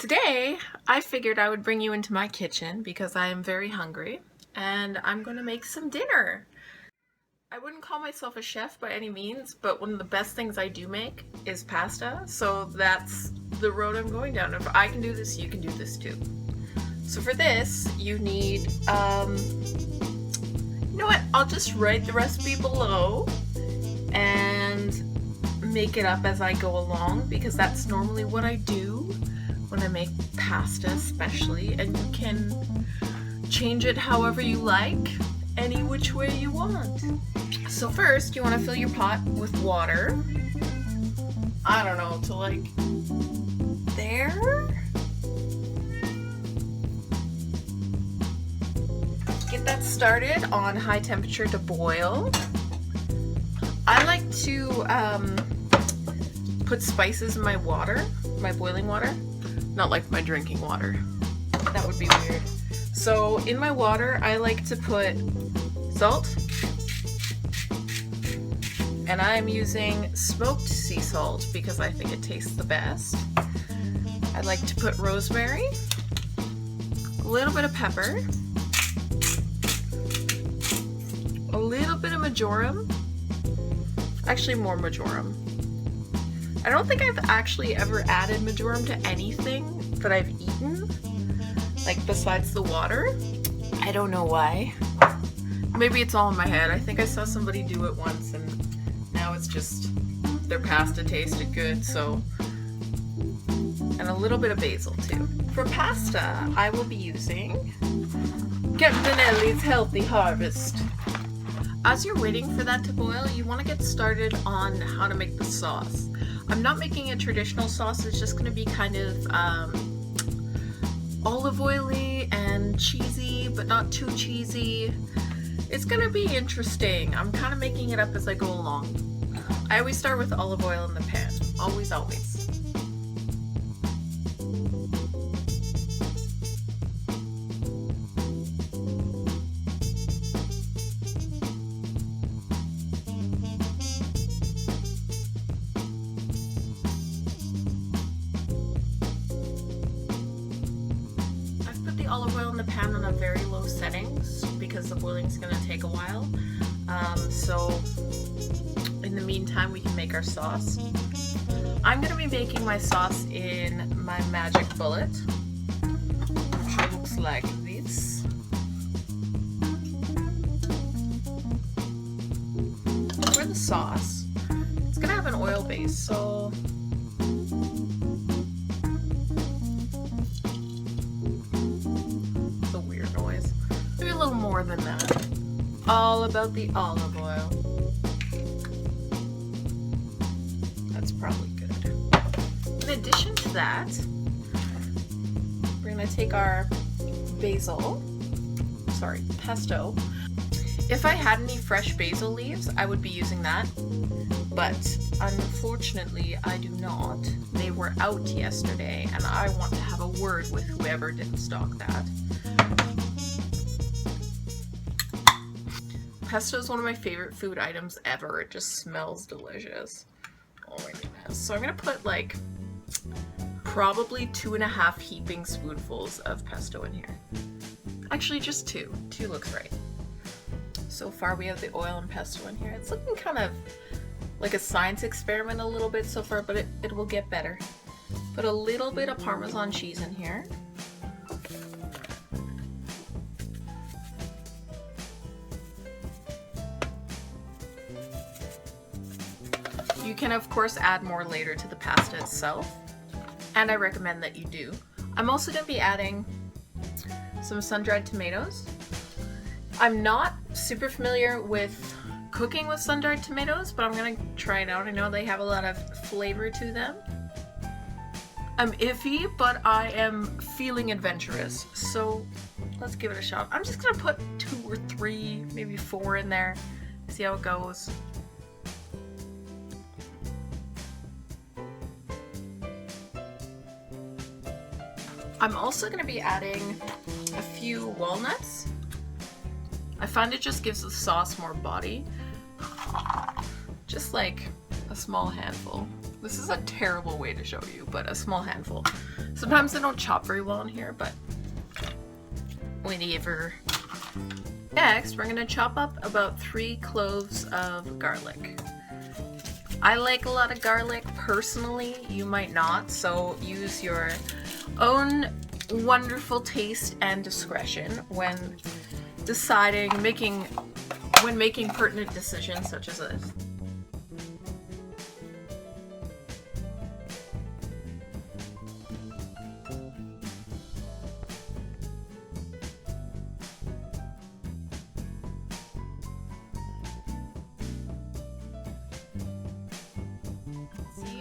Today, I figured I would bring you into my kitchen because I am very hungry and I'm going to make some dinner. I wouldn't call myself a chef by any means, but one of the best things I do make is pasta, so that's the road I'm going down. If I can do this, you can do this too. So for this, you need, you know what, I'll just write the recipe below and make it up as I go along because that's normally what I do when I make pasta especially, and you can change it however you like, any which way you want. So first, you want to fill your pot with water. I don't know, to like there? Get that started on high temperature to boil. I like to put spices in my water, my boiling water. Not like my drinking water. That would be weird. So in my water, I like to put salt. And I'm using smoked sea salt because I think it tastes the best. I like to put rosemary, a little bit of pepper, a little bit of majoram, actually more majoram. I don't think I've actually ever added majoram to anything that I've eaten, like besides the water. I don't know why. Maybe it's all in my head. I think I saw somebody do it once and now it's just their pasta tasted good, so. And a little bit of basil too. For pasta, I will be using Captain Healthy Harvest. As you're waiting for that to boil, you want to get started on how to make the sauce. I'm not making a traditional sauce, it's just going to be kind of olive oily and cheesy, but not too cheesy. It's going to be interesting. I'm kind of making it up as I go along. I always start with olive oil in the pan. Always, always. Olive oil in the pan on a very low settings because the boiling is going to take a while. So in the meantime, we can make our sauce. I'm going to be making my sauce in my magic bullet, which looks like this. For the sauce, it's going to have an oil base, so more than that. All about the olive oil. That's probably good. In addition to that, we're gonna take our pesto. If I had any fresh basil leaves, I would be using that, but unfortunately I do not. They were out yesterday and I want to have a word with whoever didn't stock that. Pesto is one of my favorite food items ever. It just smells delicious. Oh my goodness. So I'm gonna put like probably 2.5 heaping spoonfuls of pesto in here. Actually just 2. 2 looks right. So far we have the oil and pesto in here. It's looking kind of like a science experiment a little bit so far, but it will get better. Put a little bit of Parmesan cheese in here. You can of course add more later to the pasta itself, and I recommend that you do. I'm also going to be adding some sun-dried tomatoes. I'm not super familiar with cooking with sun-dried tomatoes, but I'm going to try it out. I know they have a lot of flavor to them. I'm iffy, but I am feeling adventurous, so let's give it a shot. I'm just going to put 2 or 3, maybe 4 in there, see how it goes. I'm also going to be adding a few walnuts. I find it just gives the sauce more body. Just like a small handful. This is a terrible way to show you, but a small handful. Sometimes they don't chop very well in here, but whatever. Next, we're gonna chop up about 3 cloves of garlic. I like a lot of garlic personally, you might not, so use your own wonderful taste and discretion when deciding, when making pertinent decisions such as this.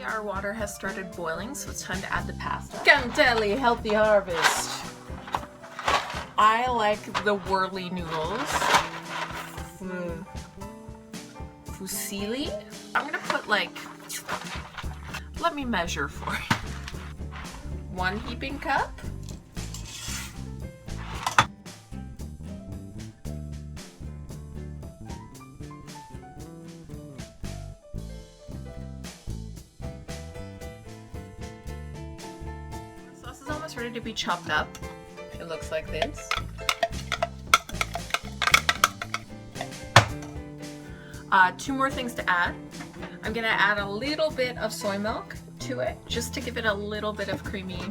Our water has started boiling, so it's time to add the pasta. Cantelli Healthy Harvest. I like the whirly noodles. Fusilli. I'm gonna put like, let me measure for you. 1 heaping cup. Ready to be chopped up. It looks like this. 2 more things to add. I'm gonna add a little bit of soy milk to it, just to give it a little bit of creamy.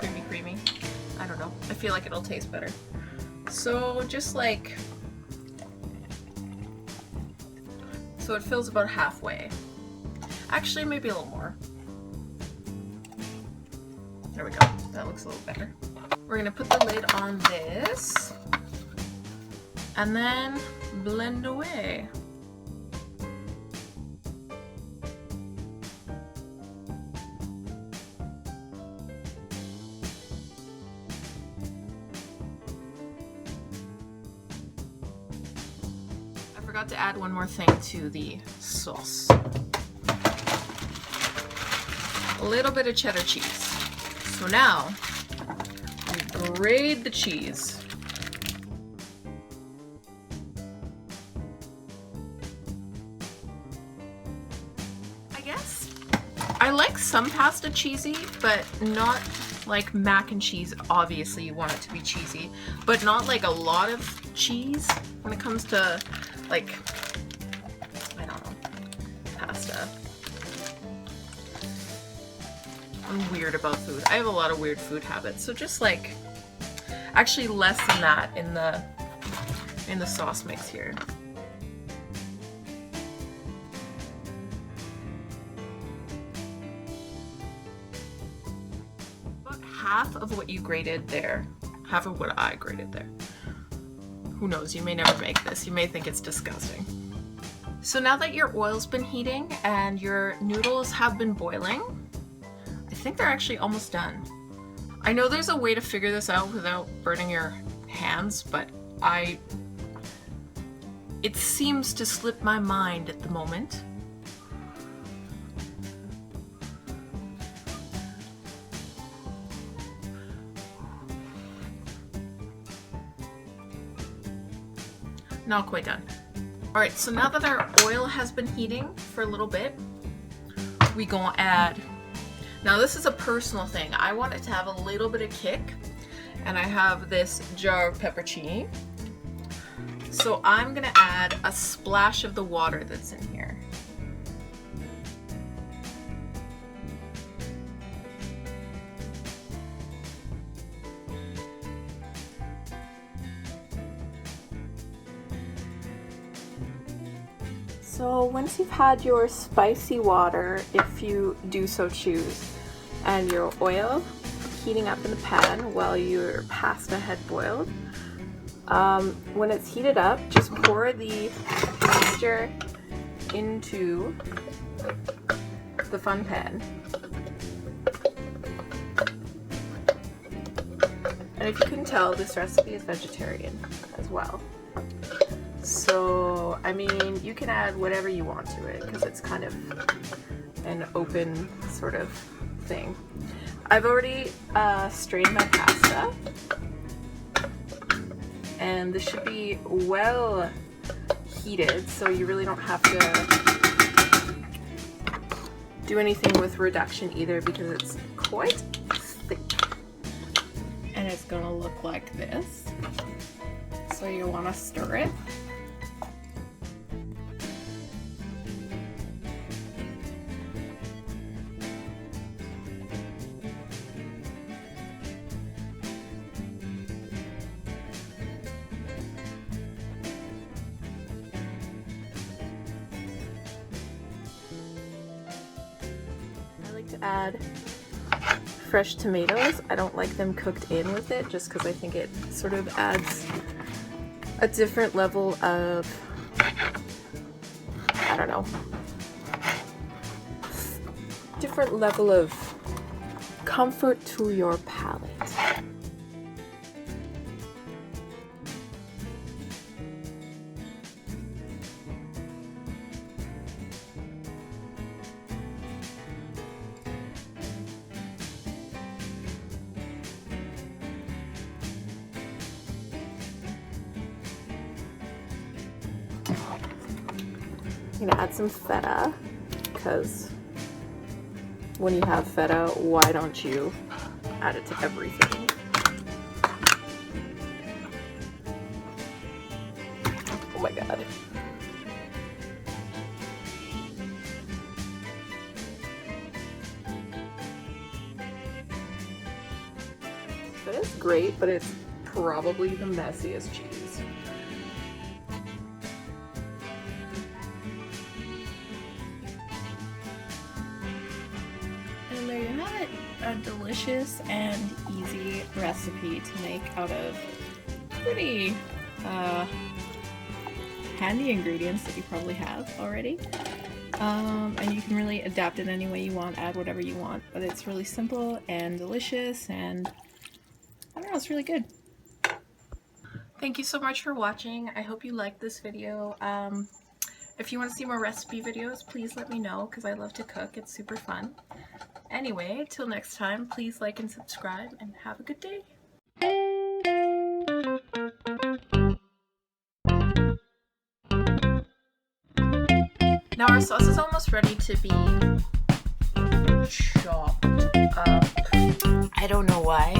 I don't know. I feel like it'll taste better. So just like, so it fills about halfway. Actually, maybe a little more. There we go. That looks a little better. We're gonna put the lid on this and then blend away. I forgot to add one more thing to the sauce. A little bit of cheddar cheese. So now, we grate the cheese. I guess I like some pasta cheesy, but not like mac and cheese. Obviously, you want it to be cheesy, but not like a lot of cheese when it comes to like, I don't know, pasta. I'm weird about food. I have a lot of weird food habits, so just like, actually less than that in the sauce mix here. About half of what you grated there, half of what I grated there. Who knows, you may never make this. You may think it's disgusting. So now that your oil's been heating and your noodles have been boiling, I think they're actually almost done. I know there's a way to figure this out without burning your hands, but it seems to slip my mind at the moment. Not quite done. All right, so now that our oil has been heating for a little bit, we gonna add, now this is a personal thing. I want it to have a little bit of kick, and I have this jar of peppercini. So I'm gonna add a splash of the water that's in here. So once you've had your spicy water, if you do so choose, and your oil heating up in the pan while your pasta had boiled, when it's heated up, just pour the mixture into the fun pan. And if you can tell, this recipe is vegetarian as well. So, I mean, you can add whatever you want to it because it's kind of an open sort of thing. I've already strained my pasta, and this should be well heated, so you really don't have to do anything with reduction either because it's quite thick. And it's gonna look like this. So you wanna stir it. To add fresh tomatoes. I don't like them cooked in with it just because I think it sort of adds a different level of, I don't know, different level of comfort to your palate. I'm gonna add some feta because when you have feta, why don't you add it to everything? Oh my god. Feta's great, but it's probably the messiest cheese. And there you have it, a delicious and easy recipe to make out of pretty handy ingredients that you probably have already. And you can really adapt it any way you want, add whatever you want, but it's really simple and delicious, and I don't know, it's really good. Thank you so much for watching. I hope you liked this video. If you want to see more recipe videos, please let me know because I love to cook. It's super fun. Anyway, till next time, please like and subscribe and have a good day. Now our sauce is almost ready to be chopped up. I don't know why.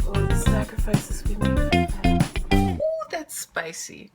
Oh, the sacrifices we made for that. Ooh, that's spicy.